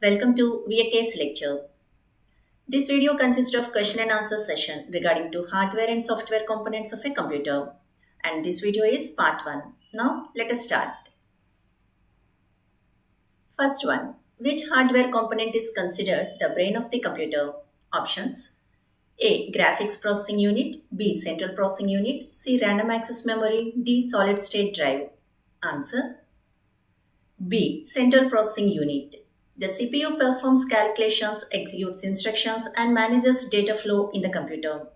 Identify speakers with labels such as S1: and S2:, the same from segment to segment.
S1: Welcome to VAK's lecture. This video consists of question and answer session regarding to hardware and software components of a computer. And this video is part 1. Now let us start. First one. Which hardware component is considered the brain of the computer? Options. A. Graphics processing unit. B. Central processing unit. C. Random access memory. D. Solid state drive. Answer. B. Central processing unit. The CPU performs calculations, executes instructions, and manages data flow in the computer.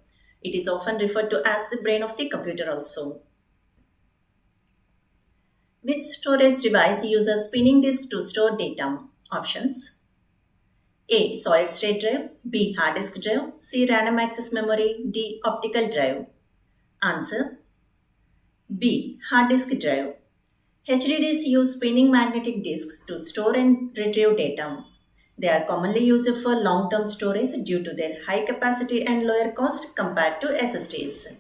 S1: It is often referred to as the brain of the computer also. Which storage device uses spinning disk to store data? Options. A. Solid state drive. B. Hard disk drive. C. Random access memory. D. Optical drive. Answer. B. Hard disk drive. HDDs use spinning magnetic disks to store and retrieve data. They are commonly used for long-term storage due to their high capacity and lower cost compared to SSDs.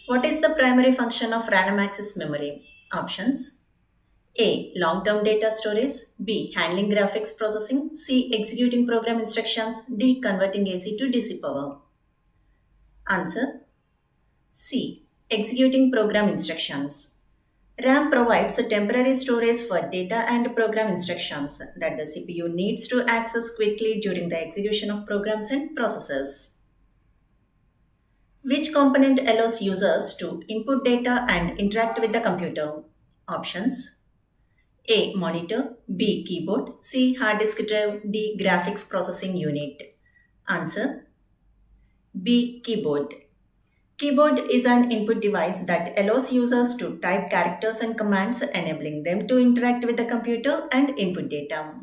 S1: What is the primary function of random access memory? Options. A. Long-term data storage. B. Handling graphics processing. C. Executing program instructions. D. Converting AC to DC power. Answer. C. Executing program instructions. RAM provides a temporary storage for data and program instructions that the CPU needs to access quickly during the execution of programs and processes. Which component allows users to input data and interact with the computer? Options. A. Monitor. B. Keyboard. C. Hard disk drive. D. Graphics processing unit. Answer. B. Keyboard. Keyboard is an input device that allows users to type characters and commands, enabling them to interact with the computer and input data.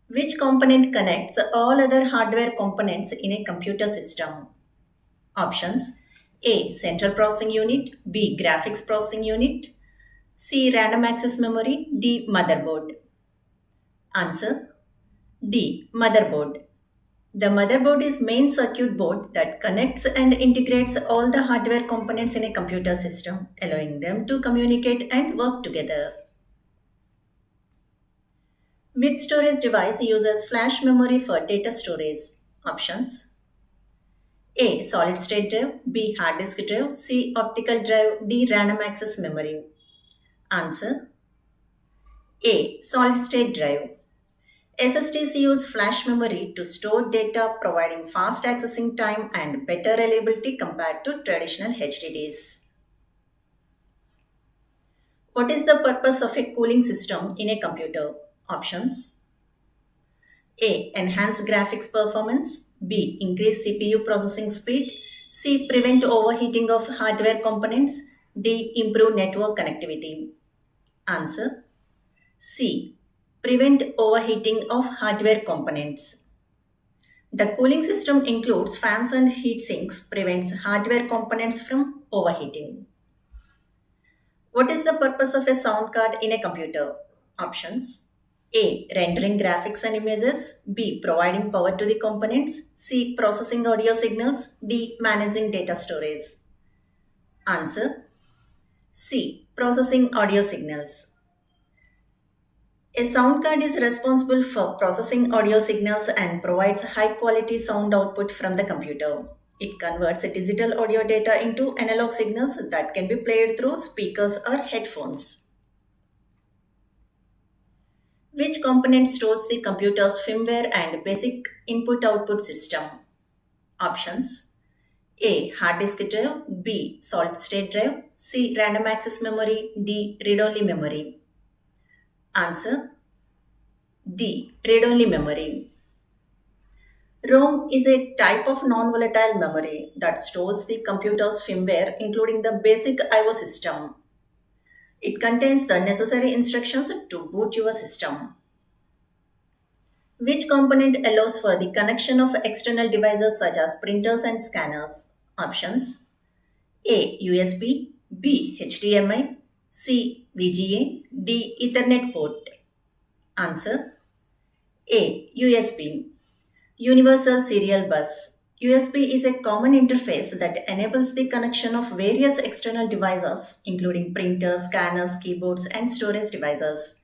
S1: Which component connects all other hardware components in a computer system? Options. A. Central processing unit. B. Graphics processing unit. C. Random access memory. D. Motherboard. Answer. D. Motherboard. The motherboard is main circuit board that connects and integrates all the hardware components in a computer system, allowing them to communicate and work together. Which storage device uses flash memory for data storage? Options. A. Solid state drive. B. Hard disk drive. C. Optical drive. D. Random access memory. Answer. A. Solid state drive. SSDs use flash memory to store data, providing fast accessing time and better reliability compared to traditional HDDs. What is the purpose of a cooling system in a computer? Options. A. Enhance graphics performance. B. Increase CPU processing speed. C. Prevent overheating of hardware components. D. Improve network connectivity. Answer. C. Prevent overheating of hardware components. The cooling system includes fans and heat sinks, prevents hardware components from overheating. What is the purpose of a sound card in a computer? Options. A. Rendering graphics and images. B. Providing power to the components. C. Processing audio signals. D. Managing data storage. Answer. C. Processing audio signals. A sound card is responsible for processing audio signals and provides high quality sound output from the computer. It converts digital audio data into analog signals that can be played through speakers or headphones. Which component stores the computer's firmware and basic input-output system? Options. A. Hard disk drive. B. Solid state drive. C. Random access memory. D. Read-only memory. Answer. D. Read-only memory. ROM is a type of non-volatile memory that stores the computer's firmware, including the basic I/O system. It contains the necessary instructions to boot your system. Which component allows for the connection of external devices such as printers and scanners? Options. A. USB. B. HDMI. C. VGA. D. Ethernet port. Answer. A. USB. Universal Serial Bus. USB is a common interface that enables the connection of various external devices, including printers, scanners, keyboards, and storage devices.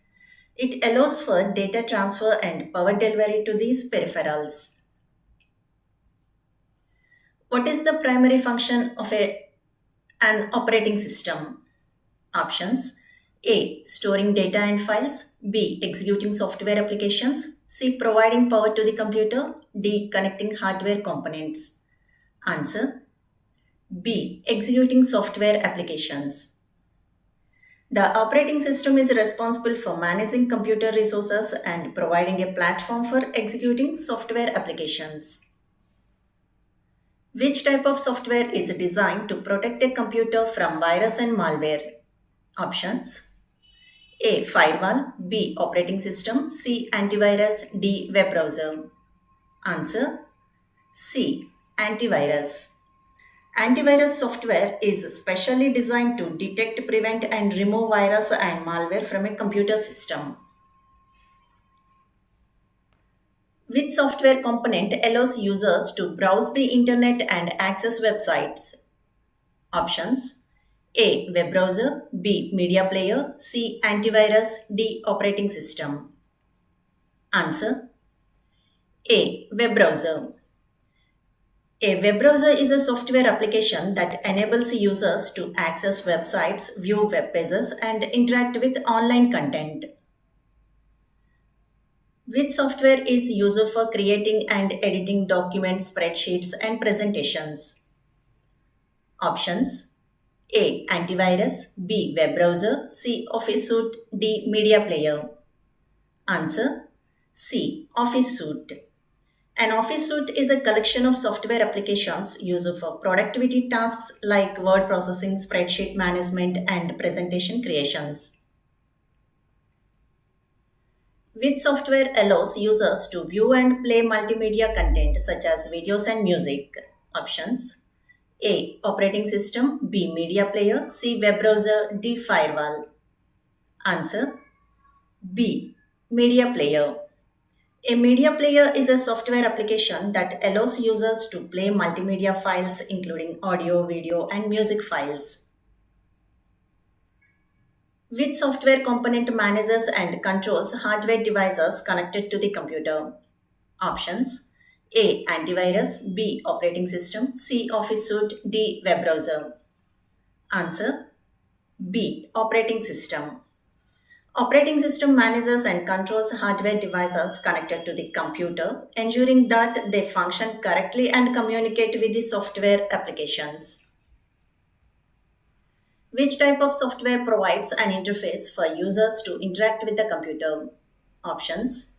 S1: It allows for data transfer and power delivery to these peripherals. What is the primary function of an operating system? Options: A. Storing data and files. B. Executing software applications. C. Providing power to the computer. D. Connecting hardware components. Answer: B. Executing software applications. The operating system is responsible for managing computer resources and providing a platform for executing software applications. Which type of software is designed to protect a computer from virus and malware? Options: A. Firewall. B. Operating system. C. Antivirus. D. Web browser. Answer: C. Antivirus. Antivirus software is specially designed to detect, prevent, and remove virus and malware from a computer system. Which software component allows users to browse the internet and access websites? Options: A. Web browser. B. Media player. C. Antivirus. D. Operating system. Answer: A. Web browser. A web browser is a software application that enables users to access websites, view web pages, and interact with online content. Which software is used for creating and editing documents, spreadsheets, and presentations? Options: A. Antivirus. B. Web browser. C. Office suite. D. Media player. Answer: C. Office suite. An office suite is a collection of software applications used for productivity tasks like word processing, spreadsheet management, and presentation creations. Which software allows users to view and play multimedia content such as videos and music? Options: A. Operating system. B. Media player. C. Web browser. D. Firewall. Answer: B. Media player. A media player is a software application that allows users to play multimedia files including audio, video, and music files. Which software component manages and controls hardware devices connected to the computer? Options: A. Antivirus. B. Operating system. C. Office suite. D. Web browser. Answer: B. Operating system. Operating system manages and controls hardware devices connected to the computer, ensuring that they function correctly and communicate with the software applications. Which type of software provides an interface for users to interact with the computer? Options: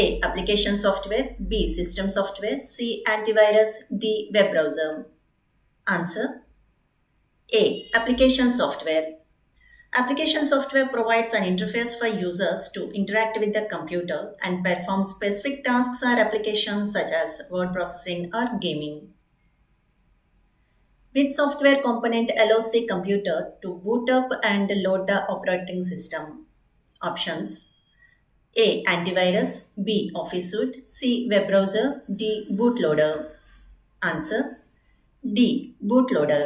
S1: A. Application software. B. System software. C. Antivirus. D. Web browser. Answer: A. Application software. Application software provides an interface for users to interact with the computer and perform specific tasks or applications such as word processing or gaming. Which software component allows the computer to boot up and load the operating system? Options: A. Antivirus. B. Office suite. C. Web browser. D. Bootloader. Answer: D. Bootloader.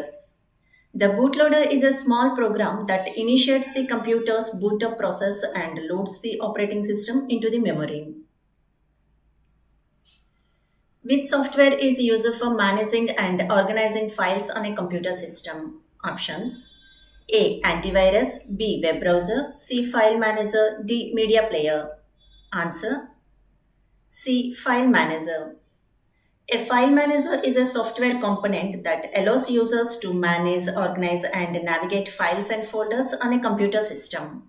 S1: The bootloader is a small program that initiates the computer's boot up process and loads the operating system into the memory. Which software is used for managing and organizing files on a computer system? Options: A. Antivirus. B. Web browser. C. File manager. D. Media player. Answer: C. File manager. A file manager is a software component that allows users to manage, organize, and navigate files and folders on a computer system.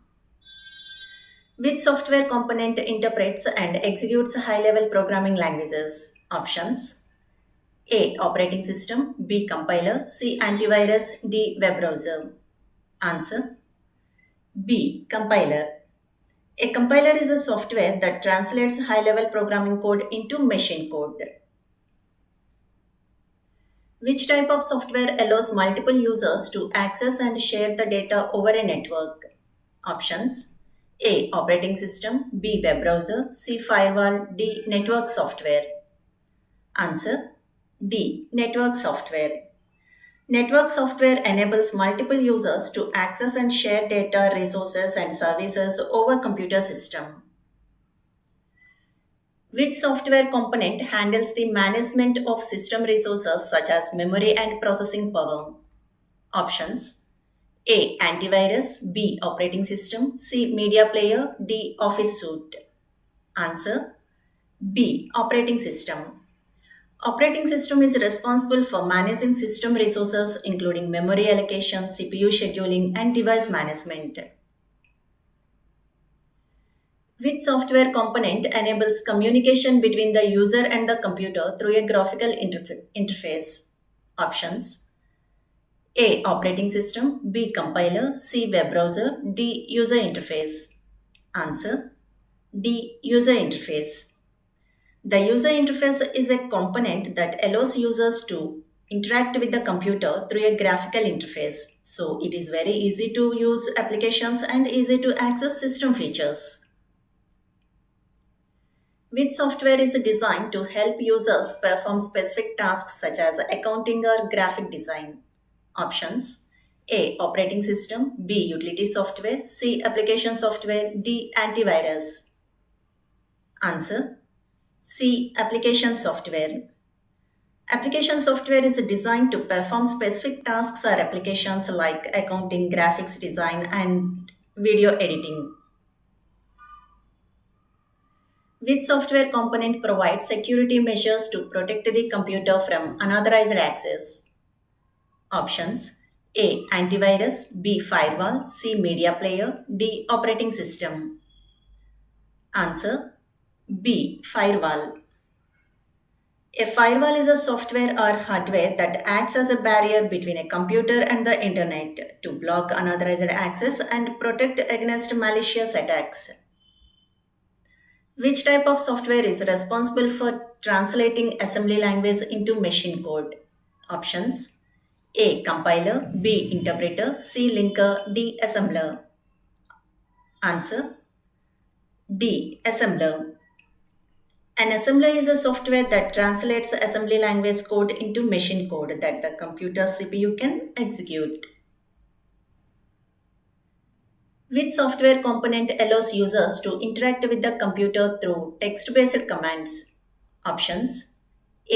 S1: Which software component interprets and executes high-level programming languages? Options: A. Operating system. B. Compiler. C. Antivirus. D. Web browser. Answer: B. Compiler. A compiler is a software that translates high-level programming code into machine code. Which type of software allows multiple users to access and share the data over a network? Options: A. Operating system. B. Web browser. C. Firewall. D. Network software. Answer: D. Network software. Network software enables multiple users to access and share data, resources, and services over computer system. Which software component handles the management of system resources such as memory and processing power? Options: A. Antivirus, B. Operating system, C. Media player, D. Office suite. Answer: B. Operating system. Operating system is responsible for managing system resources including memory allocation, CPU scheduling, and device management. Which software component enables communication between the user and the computer through a graphical interface? Options: A. Operating system, B. Compiler, C. Web browser, D. User interface. Answer: D. User interface. The user interface is a component that allows users to interact with the computer through a graphical interface. So it is very easy to use applications and easy to access system features. Which software is designed to help users perform specific tasks such as accounting or graphic design? Options: A. Operating system, B. Utility software, C. Application software, D. Antivirus. Answer: C. Application software. Application software is designed to perform specific tasks or applications like accounting, graphics design, and video editing. Which software component provides security measures to protect the computer from unauthorized access? Options: A. Antivirus, B. Firewall, C. Media player, D. Operating system. Answer: B. Firewall. A firewall is a software or hardware that acts as a barrier between a computer and the internet to block unauthorized access and protect against malicious attacks. Which type of software is responsible for translating assembly language into machine code? Options: A. Compiler, B. Interpreter, C. Linker, D. Assembler. Answer: D. Assembler. An assembler is a software that translates assembly language code into machine code that the computer CPU can execute. Which software component allows users to interact with the computer through text-based commands? Options: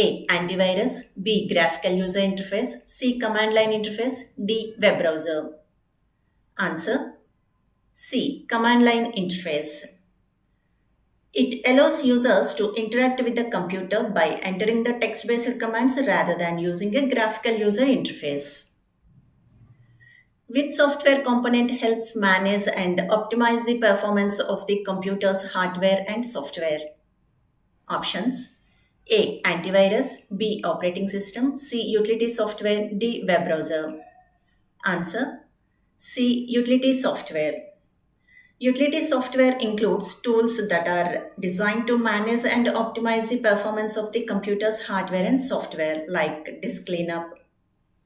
S1: A. Antivirus, B. Graphical user interface, C. Command line interface, D. Web browser. Answer: C. Command line interface. It allows users to interact with the computer by entering the text-based commands rather than using a graphical user interface. Which software component helps manage and optimize the performance of the computer's hardware and software? Options: A. Antivirus, B. Operating system, C. Utility software, D. Web browser. Answer: C. Utility software. Utility software includes tools that are designed to manage and optimize the performance of the computer's hardware and software, like disk cleanup,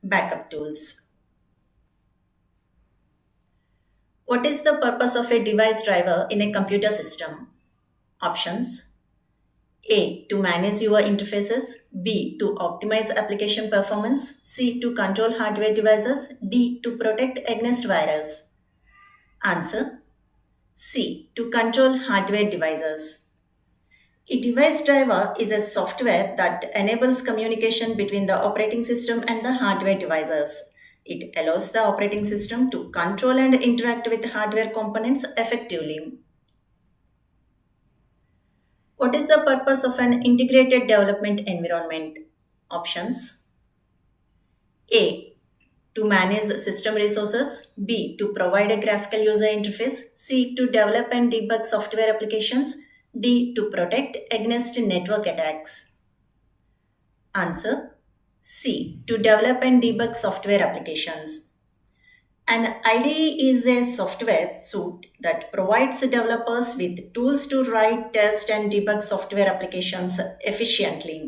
S1: backup tools. What is the purpose of a device driver in a computer system? Options: A. To manage your interfaces, B. To optimize application performance, C. To control hardware devices, D. To protect against virus. Answer: C. To control hardware devices. A device driver is a software that enables communication between the operating system and the hardware devices. It allows the operating system to control and interact with hardware components effectively. What is the purpose of an integrated development environment? Options: A. To manage system resources, B. To provide a graphical user interface, C. To develop and debug software applications, D. To protect against network attacks. Answer: C. To develop and debug software applications. An IDE is a software suite that provides developers with tools to write, test, and debug software applications efficiently.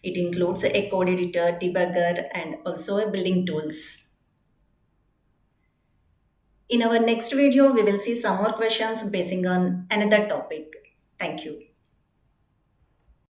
S1: It includes a code editor, debugger, and also a building tools. In our next video, we will see some more questions basing on another topic. Thank you.